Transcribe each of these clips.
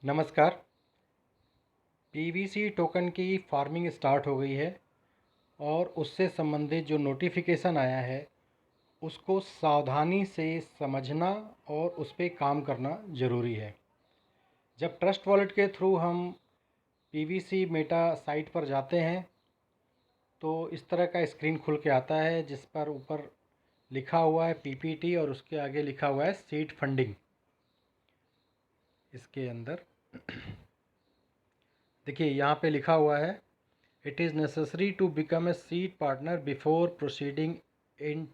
नमस्कार। PVC token की farming start हो गई है और उससे संबंधित जो नोटिफिकेशन आया है उसको सावधानी से समझना और उस पर काम करना ज़रूरी है। जब ट्रस्ट वॉलेट के थ्रू हम पीवीसी मेटा साइट पर जाते हैं तो इस तरह का स्क्रीन खुल के आता है जिस पर ऊपर लिखा हुआ है पीपीटी और उसके आगे लिखा हुआ है सीड फंडिंग। इसके अंदर देखिए यहाँ पे लिखा हुआ है It is necessary to become a seed partner before proceeding in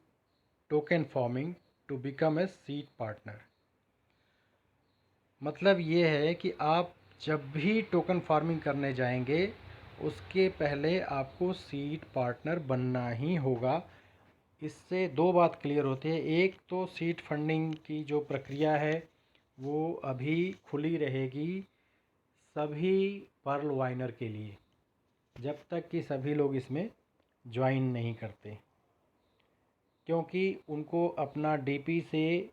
token farming to become a seed partner। मतलब ये है कि आप जब भी टोकन फार्मिंग करने जाएंगे उसके पहले आपको सीड पार्टनर बनना ही होगा। इससे दो बात क्लियर होती है। एक तो सीड फंडिंग की जो प्रक्रिया है वो अभी खुली रहेगी सभी पर्ल वाइनर के लिए जब तक कि सभी लोग इसमें ज्वाइन नहीं करते, क्योंकि उनको अपना डीपी से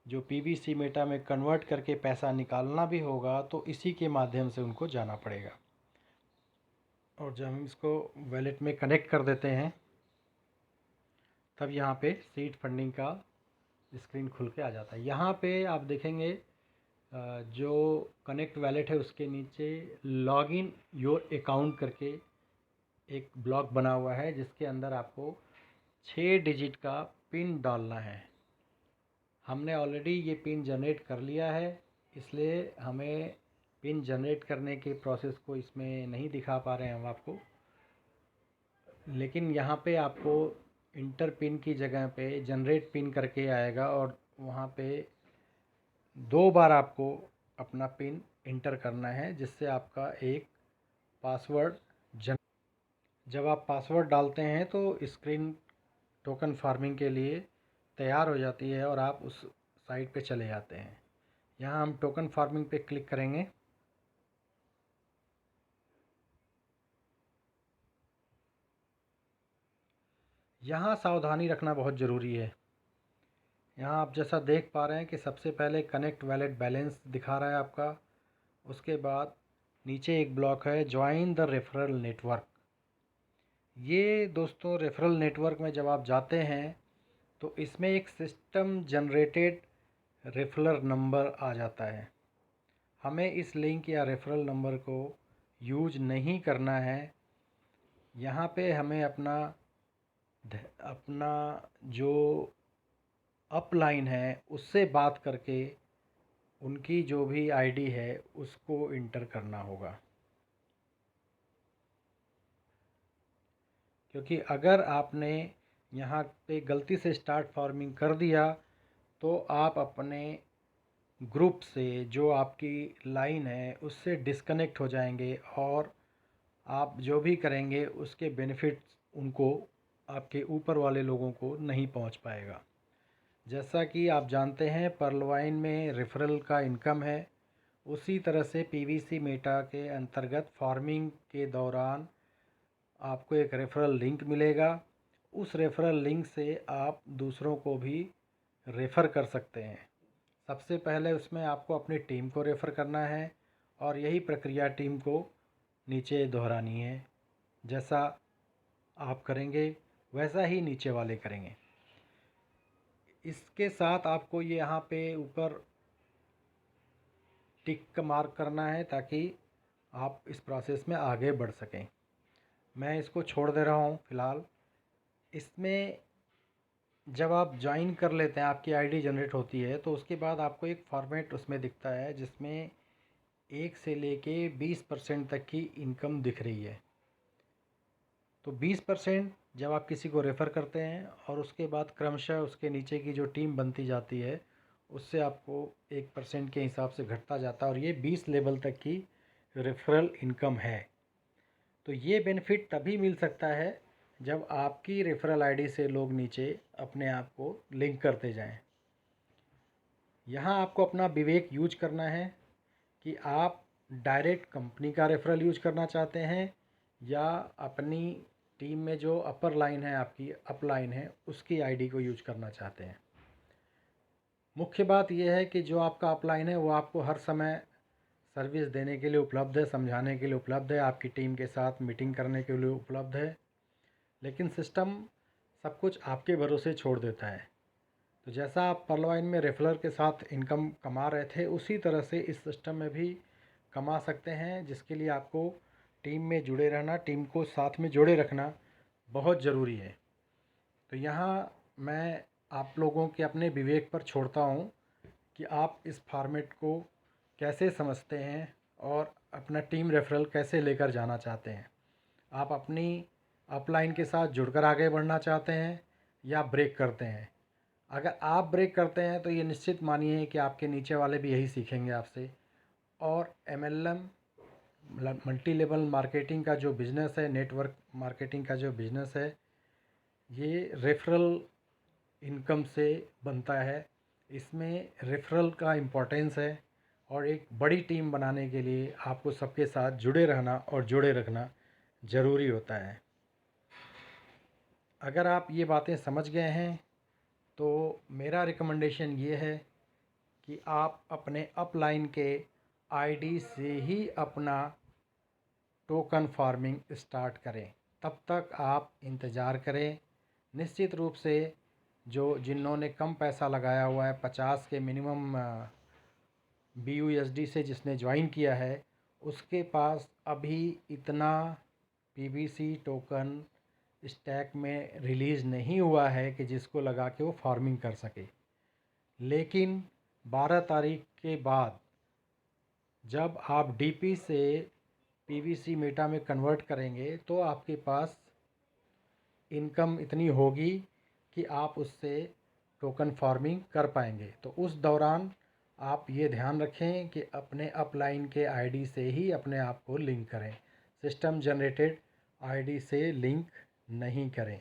जो पीवीसी मेटा में कन्वर्ट करके पैसा निकालना भी होगा तो इसी के माध्यम से उनको जाना पड़ेगा। और जब हम इसको वैलेट में कनेक्ट कर देते हैं तब यहाँ पे सीड फंडिंग का स्क्रीन खुल के आ जाता है। यहाँ पे आप देखेंगे जो कनेक्ट वैलेट है उसके नीचे लॉगिन योर अकाउंट करके एक ब्लॉक बना हुआ है जिसके अंदर आपको 6 डिजिट का पिन डालना है। हमने ऑलरेडी ये पिन जनरेट कर लिया है, इसलिए हमें पिन जनरेट करने के प्रोसेस को इसमें नहीं दिखा पा रहे हैं हम आपको। लेकिन यहाँ पे आपको इंटर पिन की जगह पे जनरेट पिन करके आएगा और वहाँ पे 2 बार आपको अपना पिन इंटर करना है जिससे आपका एक पासवर्ड जब आप पासवर्ड डालते हैं तो स्क्रीन टोकन फार्मिंग के लिए तैयार हो जाती है और आप उस साइट पे चले जाते हैं। यहाँ हम टोकन फार्मिंग पे क्लिक करेंगे। यहाँ सावधानी रखना बहुत ज़रूरी है। यहाँ आप जैसा देख पा रहे हैं कि सबसे पहले कनेक्ट वैलेट बैलेंस दिखा रहा है आपका। उसके बाद नीचे एक ब्लॉक है ज्वाइन द रेफरल नेटवर्क। ये दोस्तों रेफरल नेटवर्क में जब आप जाते हैं तो इसमें एक सिस्टम जनरेटेड रेफरल नंबर आ जाता है। हमें इस लिंक या रेफरल नंबर को यूज नहीं करना है। यहाँ पे हमें अपना जो अपलाइन है उससे बात करके उनकी जो भी आईडी है उसको इंटर करना होगा, क्योंकि अगर आपने यहाँ पे गलती से स्टार्ट फार्मिंग कर दिया तो आप अपने ग्रुप से जो आपकी लाइन है उससे डिस्कनेक्ट हो जाएंगे और आप जो भी करेंगे उसके बेनिफिट्स उनको आपके ऊपर वाले लोगों को नहीं पहुंच पाएगा। जैसा कि आप जानते हैं पर्लवाइन में रेफरल का इनकम है, उसी तरह से पीवीसी मेटा के अंतर्गत फार्मिंग के दौरान आपको एक रेफरल लिंक मिलेगा। उस रेफरल लिंक से आप दूसरों को भी रेफ़र कर सकते हैं। सबसे पहले उसमें आपको अपनी टीम को रेफ़र करना है और यही प्रक्रिया टीम को नीचे दोहरानी है। जैसा आप करेंगे वैसा ही नीचे वाले करेंगे। इसके साथ आपको ये यहाँ पे ऊपर टिक का मार्क करना है ताकि आप इस प्रोसेस में आगे बढ़ सकें। मैं इसको छोड़ दे रहा हूँ फ़िलहाल। इसमें जब आप ज्वाइन कर लेते हैं आपकी आईडी जनरेट होती है तो उसके बाद आपको एक फॉर्मेट उसमें दिखता है जिसमें 1 से लेके 20% तक की इनकम दिख रही है। तो 20% जब आप किसी को रेफ़र करते हैं और उसके बाद क्रमशः उसके नीचे की जो टीम बनती जाती है उससे आपको 1% के हिसाब से घटता जाता है और ये 20 लेवल तक की रेफरल इनकम है। तो ये बेनिफिट तभी मिल सकता है जब आपकी रेफरल आईडी से लोग नीचे अपने आप को लिंक करते जाएं। यहाँ आपको अपना विवेक यूज करना है कि आप डायरेक्ट कंपनी का रेफरल यूज करना चाहते हैं या अपनी टीम में जो अपर लाइन है आपकी अपलाइन है उसकी आईडी को यूज करना चाहते हैं। मुख्य बात यह है कि जो आपका अपलाइन है वो आपको हर समय सर्विस देने के लिए उपलब्ध है, समझाने के लिए उपलब्ध है, आपकी टीम के साथ मीटिंग करने के लिए उपलब्ध है, लेकिन सिस्टम सब कुछ आपके भरोसे छोड़ देता है। तो जैसा आप पर्लवाइन में रेफरल के साथ इनकम कमा रहे थे, उसी तरह से इस सिस्टम में भी कमा सकते हैं, जिसके लिए आपको टीम में जुड़े रहना, टीम को साथ में जोड़े रखना बहुत ज़रूरी है। तो यहाँ मैं आप लोगों के अपने विवेक पर छोड़ता हूँ कि आप इस फॉर्मेट को कैसे समझते हैं और अपना टीम रेफरल कैसे लेकर जाना चाहते हैं। आप अपनी अपलाइन के साथ जुड़कर आगे बढ़ना चाहते हैं या ब्रेक करते हैं। अगर आप ब्रेक करते हैं तो ये निश्चित मानिए कि आपके नीचे वाले भी यही सीखेंगे आपसे। और MLM मल्टी लेवल मार्केटिंग का जो बिज़नेस है, नेटवर्क मार्केटिंग का जो बिज़नेस है, ये रेफरल इनकम से बनता है। इसमें रेफरल का इम्पोर्टेंस है और एक बड़ी टीम बनाने के लिए आपको सबके साथ जुड़े रहना और जोड़े रखना ज़रूरी होता है। अगर आप ये बातें समझ गए हैं तो मेरा रिकमेंडेशन ये है कि आप अपने अपलाइन के आईडी से ही अपना टोकन फार्मिंग स्टार्ट करें। तब तक आप इंतज़ार करें। निश्चित रूप से जिन्होंने कम पैसा लगाया हुआ है, 50 के मिनिमम BUSD से जिसने ज्वाइन किया है, उसके पास अभी इतना PBC टोकन स्टैक में रिलीज़ नहीं हुआ है कि जिसको लगा के वो फार्मिंग कर सके। लेकिन 12 तारीख के बाद जब आप DP से PBC मेटा में कन्वर्ट करेंगे तो आपके पास इनकम इतनी होगी कि आप उससे टोकन फार्मिंग कर पाएंगे। तो उस दौरान आप ये ध्यान रखें कि अपने अपलाइन के आईडी से ही अपने आप को लिंक करें, सिस्टम जनरेटेड आईडी से लिंक नहीं करें।